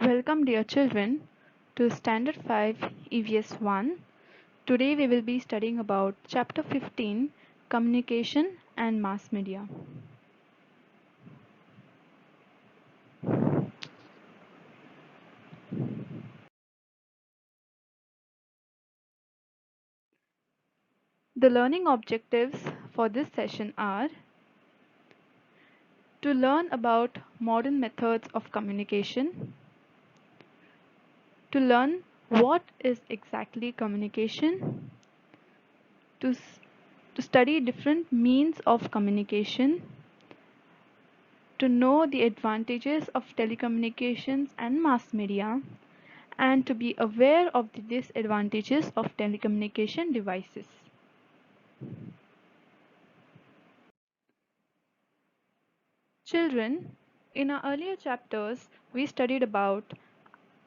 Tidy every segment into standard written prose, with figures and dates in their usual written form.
Welcome, dear children, to Standard 5 EVS 1. Today we will be studying about Chapter 15 Communication and Mass Media. The learning objectives for this session are to learn about modern methods of communication, to learn what is exactly communication, to, to study different means of communication, to know the advantages of telecommunications and mass media, and to be aware of the disadvantages of telecommunication devices. Children, in our earlier chapters, we studied about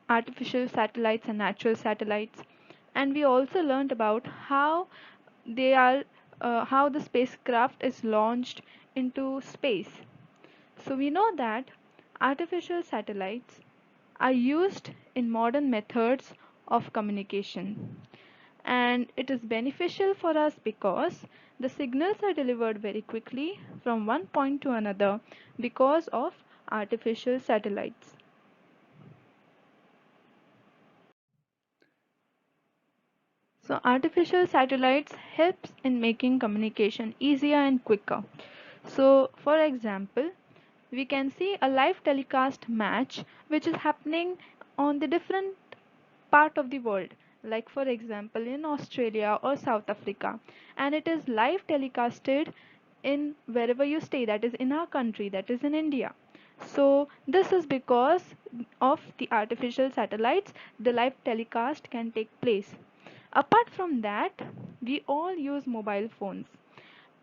artificial satellites and natural satellites, and we also learned about they are how the spacecraft is launched into space. So we know that artificial satellites are used in modern methods of communication, and it is beneficial for us because the signals are delivered very quickly from one point to another because of artificial satellites. So artificial satellites helps in making communication easier and quicker. So for example, we can see a live telecast match which is happening on the different part of the world, like for example in Australia or South Africa, and it is live telecasted in wherever you stay, that is in our country, that is in India. So this is because of the artificial satellites, the live telecast can take place. Apart from that, we all use mobile phones,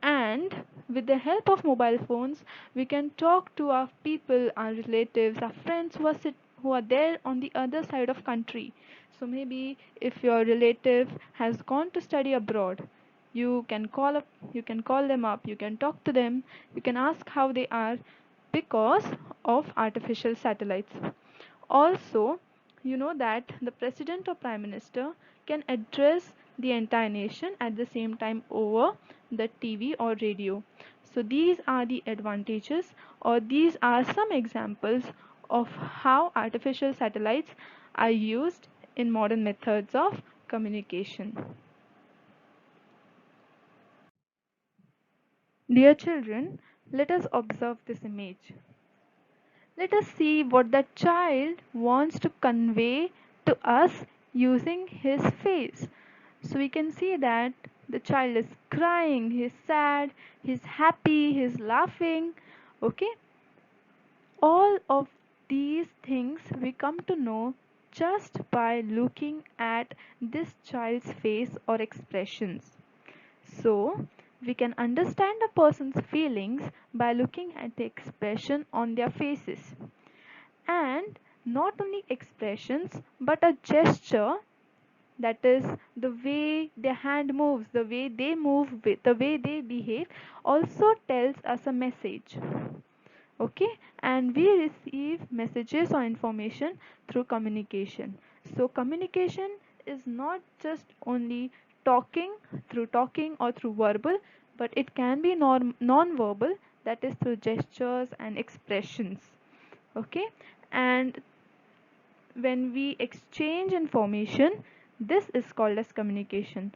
and with the help of mobile phones we can talk to our people, our relatives, our friends who are there on the other side of country. So maybe if your relative has gone to study abroad, you can call them up, you can talk to them, you can ask how they are because of artificial satellites. Also, you know that the president or prime minister can address the entire nation at the same time over the TV or radio. So these are the advantages, or these are some examples of how artificial satellites are used in modern methods of communication. Dear children, let us observe this image. Let us see what the child wants to convey to us using his face. So we can see that the child is crying, he's sad, he's happy, he's laughing. Okay, all of these things we come to know just by looking at this child's face or expressions. So, we can understand a person's feelings by looking at the expression on their faces. And not only expressions, but a gesture, that is the way their hand moves, the way they move, the way they behave, also tells us a message. Okay, and we receive messages or information through communication. So communication is not just only talking, through talking or through verbal, but it can be non-verbal, that is through gestures and expressions. Okay, and when we exchange information, this is called as communication.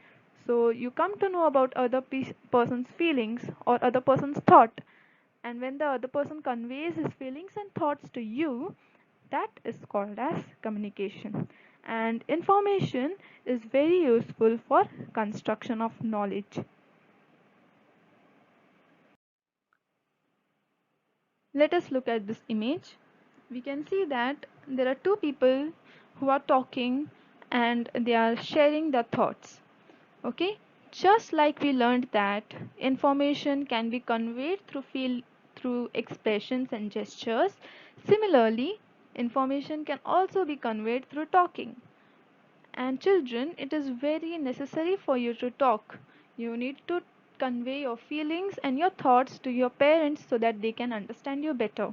So you come to know about other person's feelings or other person's thought, and when the other person conveys his feelings and thoughts to you, that is called as communication. And information is very useful for construction of knowledge. Let us look at this image. We can see that there are two people who are talking and they are sharing their thoughts. Okay, just like we learned that information can be conveyed through expressions and gestures, similarly information can also be conveyed through talking. And children, it is very necessary for you to talk. You need to convey your feelings and your thoughts to your parents so that they can understand you better.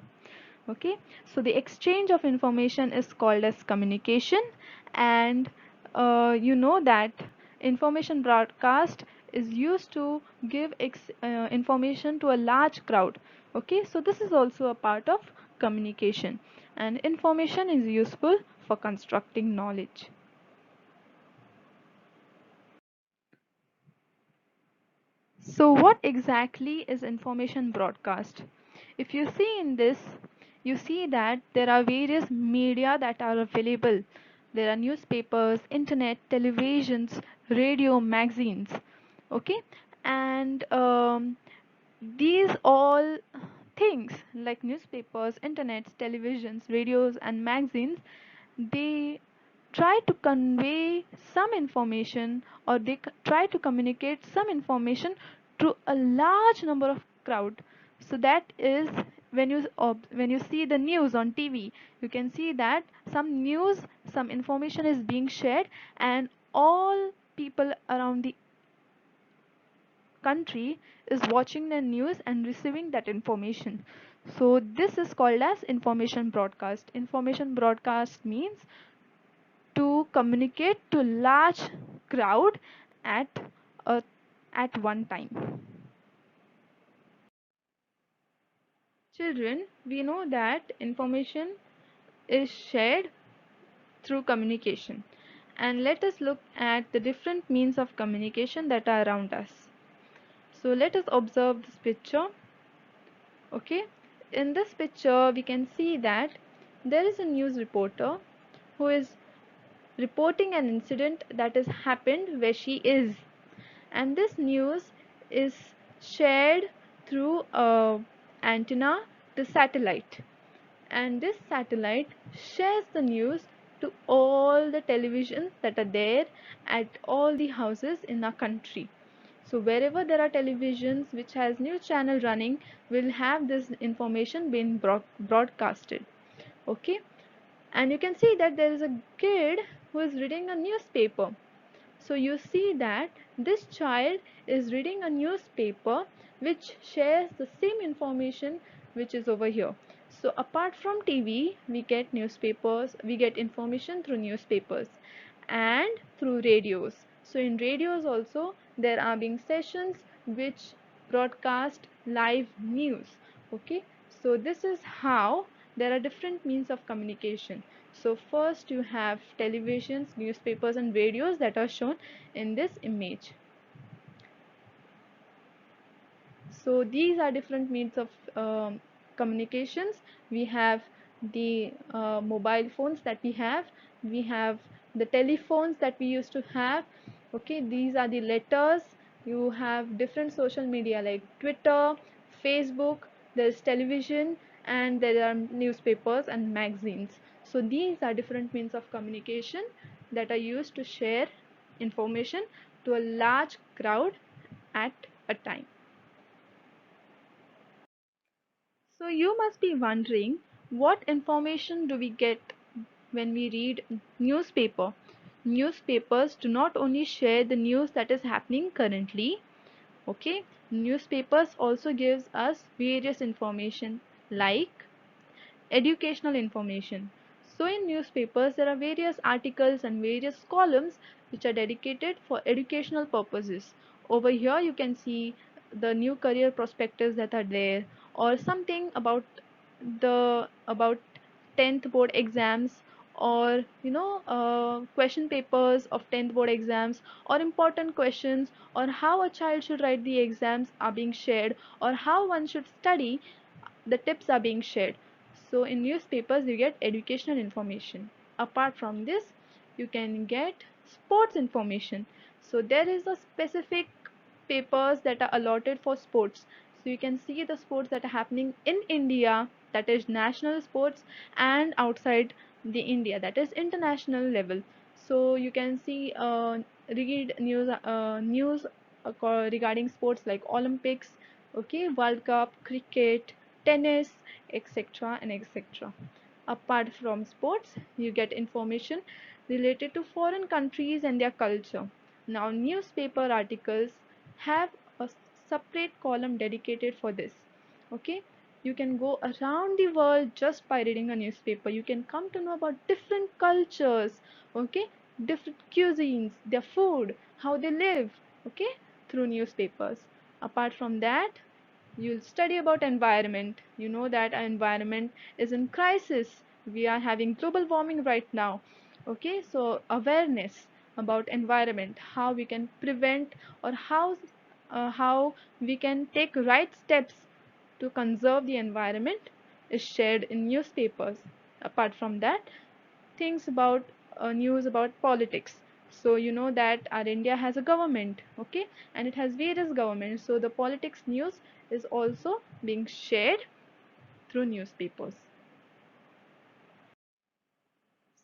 Okay, so the exchange of information is called as communication. And you know that information broadcast is used to give information to a large crowd. Okay, so this is also a part of communication, and information is useful for constructing knowledge. So what exactly is information broadcast? If you see in this, you see that there are various media that are available. There are newspapers, internet, televisions, radio, magazines. Okay, and these all things like newspapers, internet, televisions, radios, and magazines, they try to convey some information, or they try to communicate some information to a large number of crowd. So that is when you see the news on TV, you can see that some news, some information is being shared, and all people around the country is watching the news and receiving that information. So this is called as information broadcast. Information broadcast means to communicate to large crowd at a, at one time. Children, we know that information is shared through communication. And let us look at the different means of communication that are around us. So let us observe this picture. Okay, in this picture we can see that there is a news reporter who is reporting an incident that has happened where she is, and this news is shared through a antenna to satellite, and this satellite shares the news to all the televisions that are there at all the houses in our country. So wherever there are televisions which has news channel running, will have this information being broadcasted. Okay, and you can see that there is a kid who is reading a newspaper. So you see that this child is reading a newspaper which shares the same information which is over here. So apart from TV, we get newspapers, we get information through newspapers and through radios. So in radios also there are being sessions which broadcast live news. Okay, so this is how there are different means of communication. So first you have televisions, newspapers and radios that are shown in this image. So these are different means of communications. We have the mobile phones that we have the telephones that we used to have. Okay, these are the letters. You have different social media like Twitter, Facebook, there's television, and there are newspapers and magazines. So these are different means of communication that are used to share information to a large crowd at a time. So you must be wondering, what information do we get when we read newspaper? Newspapers do not only share the news that is happening currently, okay? Newspapers also gives us various information like educational information. So in newspapers there are various articles and various columns which are dedicated for educational purposes. Over here you can see the new career prospectus that are there, or something about the about 10th board exams, or question papers of 10th board exams, or important questions, or how a child should write the exams are being shared, or how one should study, the tips are being shared. So in newspapers you get educational information. Apart from this, you can get sports information. So there is a specific papers that are allotted for sports. So you can see the sports that are happening in India, that is national sports, and outside the India, that is international level. So you can see read news regarding sports like Olympics, okay, World Cup, cricket, tennis, etc. and etc. Apart from sports, you get information related to foreign countries and their culture. Now, newspaper articles have a separate column dedicated for this. Okay, You can go around the world just by reading a newspaper. You can come to know about different cultures, okay, different cuisines, their food, how they live, okay, through newspapers. Apart from that, you'll study about environment. You know that our environment is in crisis. We are having global warming right now. Okay, so awareness about environment, how we can prevent, or how we can take right steps to conserve the environment is shared in newspapers. Apart from that, things about news about politics. So you know that our India has a government, okay, and it has various governments. So the politics news is also being shared through newspapers.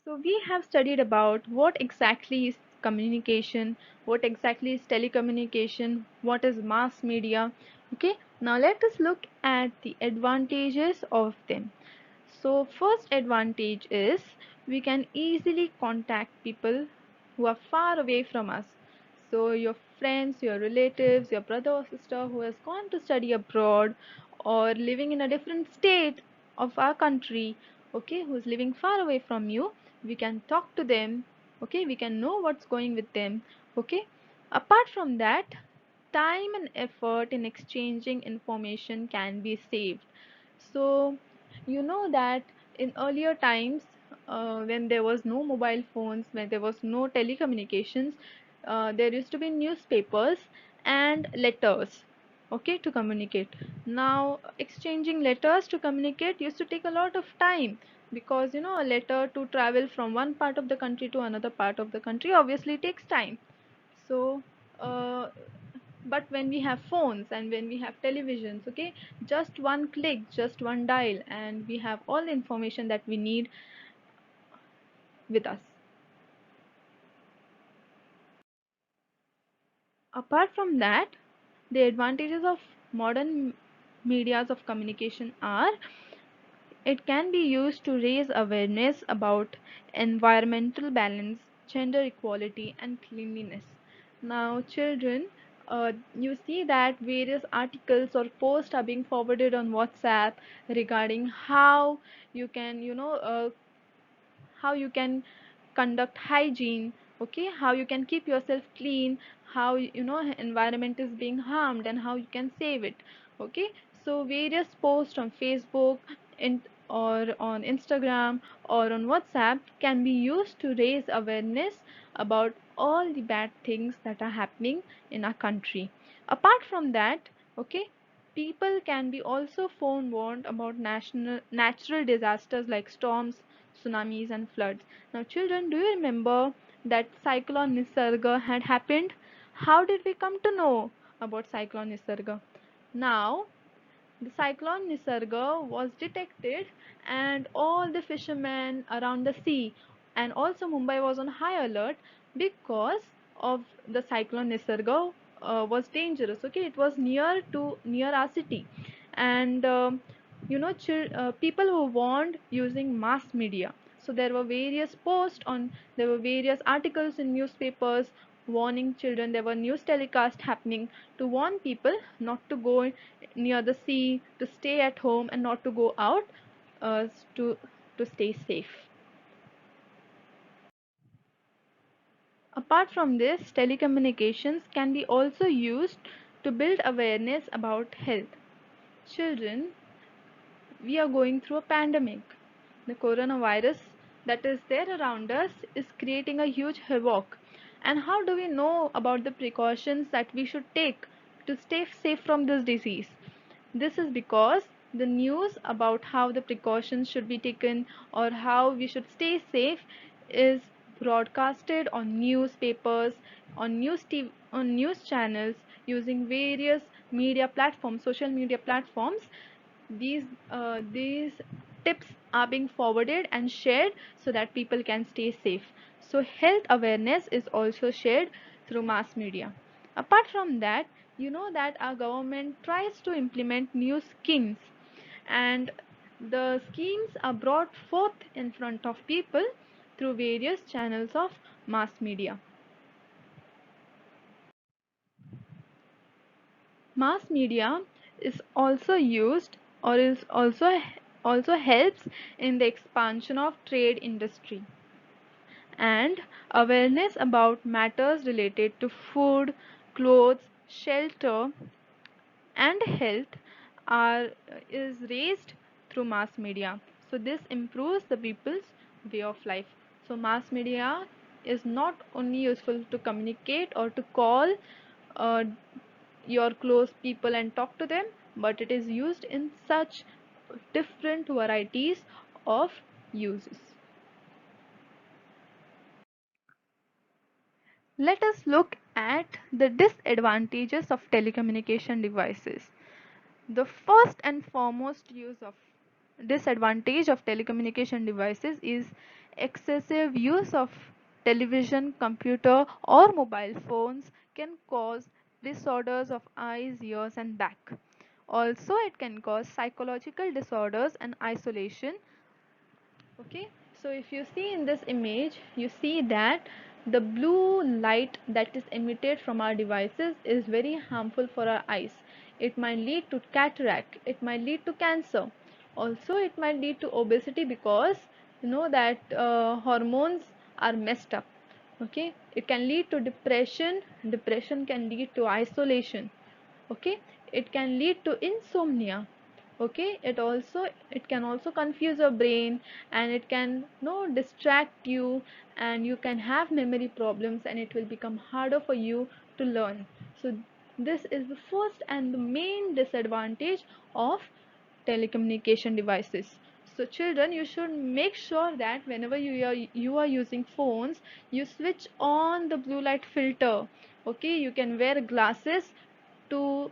So we have studied about what exactly is communication, what exactly is telecommunication, what is mass media. Okay, now let us look at the advantages of them. So first advantage is we can easily contact people who are far away from us. So your friends, your relatives, your brother or sister who has gone to study abroad or living in a different state of our country, okay, who's living far away from you, we can talk to them, okay, we can know what's going with them, okay. Apart from that, time and effort in exchanging information can be saved. So you know that in earlier times, when there was no mobile phones, when there was no telecommunications, there used to be newspapers and letters, okay, to communicate. Now exchanging letters to communicate used to take a lot of time, because you know a letter to travel from one part of the country to another part of the country obviously takes time. So uh, but when we have phones and when we have televisions, okay, just one click, just one dial, and we have all the information that we need with us. Apart from that, the advantages of modern medias of communication are it can be used to raise awareness about environmental balance, gender equality, and cleanliness. Now, children, you see that various articles or posts are being forwarded on WhatsApp regarding how you can, how you can conduct hygiene, okay, how you can keep yourself clean, how you know environment is being harmed and how you can save it, okay. So various posts on Facebook in, or on Instagram or on WhatsApp can be used to raise awareness about all the bad things that are happening in our country. Apart from that, okay, people can be also forewarned about national natural disasters like storms, tsunamis, and floods. Now, children, do you remember that Cyclone Nisarga had happened? How did we come to know about Cyclone Nisarga? Now, the cyclone Nisarga was detected, and all the fishermen around the sea and also Mumbai was on high alert because of the cyclone Nisarga was dangerous. Okay, it was near our city, and people were warned using mass media. So there were various posts on, there were various articles in newspapers warning children. There were news telecasts happening to warn people not to go near the sea, to stay at home, and not to go out, uh, to to stay safe. Apart from this, telecommunications can be also used to build awareness about health. Children, we are going through a pandemic. The coronavirus that is there around us is creating a huge havoc. And how do we know about the precautions that we should take to stay safe from this disease? This is because the news about how the precautions should be taken or how we should stay safe is broadcasted on newspapers, on on news channels using various media platforms, social media platforms. These tips are being forwarded and shared so that people can stay safe. So health awareness is also shared through mass media. Apart from that, you know that our government tries to implement new schemes, and the schemes are brought forth in front of people through various channels of mass media. Mass media is also used or is also helps in the expansion of trade industry, and awareness about matters related to food, clothes, shelter, and health are is raised through mass media. So this improves the people's way of life. So mass media is not only useful to communicate or to call uh, your close people and talk to them, but it is used in such different varieties of uses. Let us look at the disadvantages of telecommunication devices. The first and foremost use of disadvantage of telecommunication devices is excessive use of television, computer, or mobile phones can cause disorders of eyes, ears, and back. Also, it can cause psychological disorders and isolation. Okay, so if you see in this image, you see that the blue light that is emitted from our devices is very harmful for our eyes. It might lead to cataract, it might lead to cancer, also it might lead to obesity, because you know that hormones are messed up. Okay, it can lead to depression, depression can lead to isolation. Okay, it can lead to insomnia. Okay, it can also confuse your brain, and it can distract you, and you can have memory problems, and it will become harder for you to learn. So this is the first and the main disadvantage of telecommunication devices. So children, you should make sure that whenever you are using phones, you switch on the blue light filter. Okay, you can wear glasses to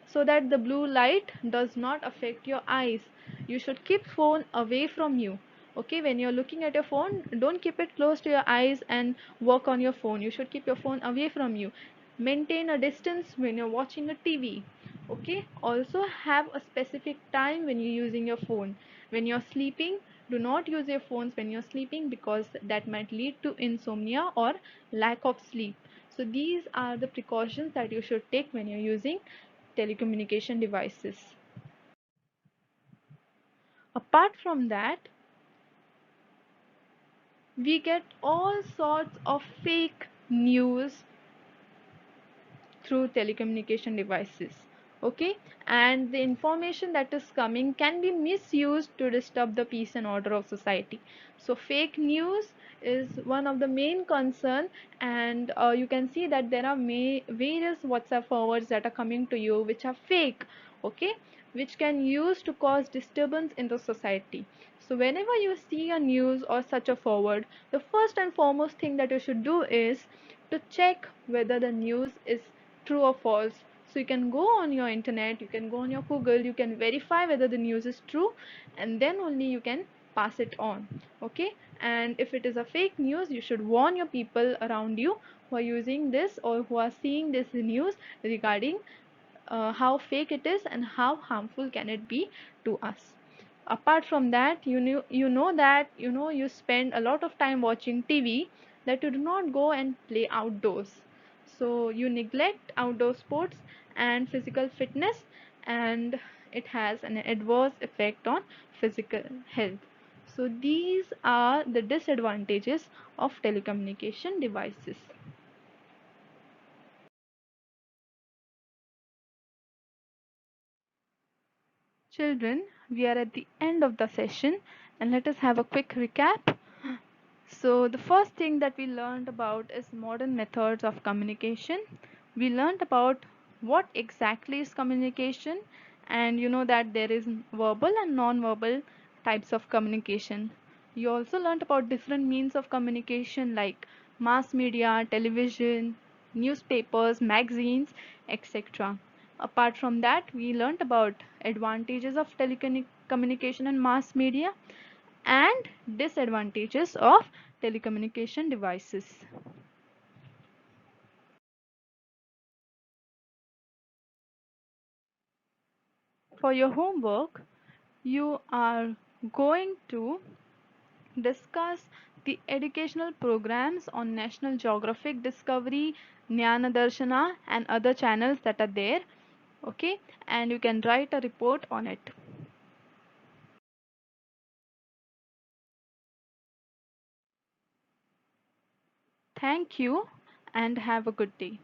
so that the blue light does not affect your eyes. You should keep phone away from you. Okay, when you're looking at your phone, don't keep it close to your eyes and work on your phone. You should keep your phone away from you. Maintain a distance when you're watching a TV. Okay, also have a specific time when you're using your phone. When you're sleeping, do not use your phones when you're sleeping, because that might lead to insomnia or lack of sleep. So these are the precautions that you should take when you're using telecommunication devices. Apart from that, we get all sorts of fake news through telecommunication devices. Okay, and the information that is coming can be misused to disturb the peace and order of society. So fake news is one of the main concern, and you can see that there are various WhatsApp forwards that are coming to you which are fake. Okay, which can use to cause disturbance in the society. So whenever you see a news or such a forward, the first and foremost thing that you should do is to check whether the news is true or false. So you can go on your internet, you can go on your Google, you can verify whether the news is true, and then only you can pass it on. Okay, and if it is a fake news, you should warn your people around you who are using this or who are seeing this news regarding how fake it is and how harmful can it be to us. Apart from that, you know that you spend a lot of time watching TV, that you do not go and play outdoors. So you neglect outdoor sports and physical fitness, and it has an adverse effect on physical health. So these are the disadvantages of telecommunication devices. Children, we are at the end of the session, and let us have a quick recap. So, the first thing that we learned about is modern methods of communication. We learned about what exactly is communication, and you know that there is verbal and non-verbal types of communication. You also learned about different means of communication like mass media, television, newspapers, magazines, etc. Apart from that, we learned about advantages of telecommunication and mass media, and disadvantages of telecommunication devices. For your homework, you are going to discuss the educational programs on National Geographic Discovery, Jnana Darshana, and other channels that are there. Okay, and you can write a report on it. Thank you and have a good day.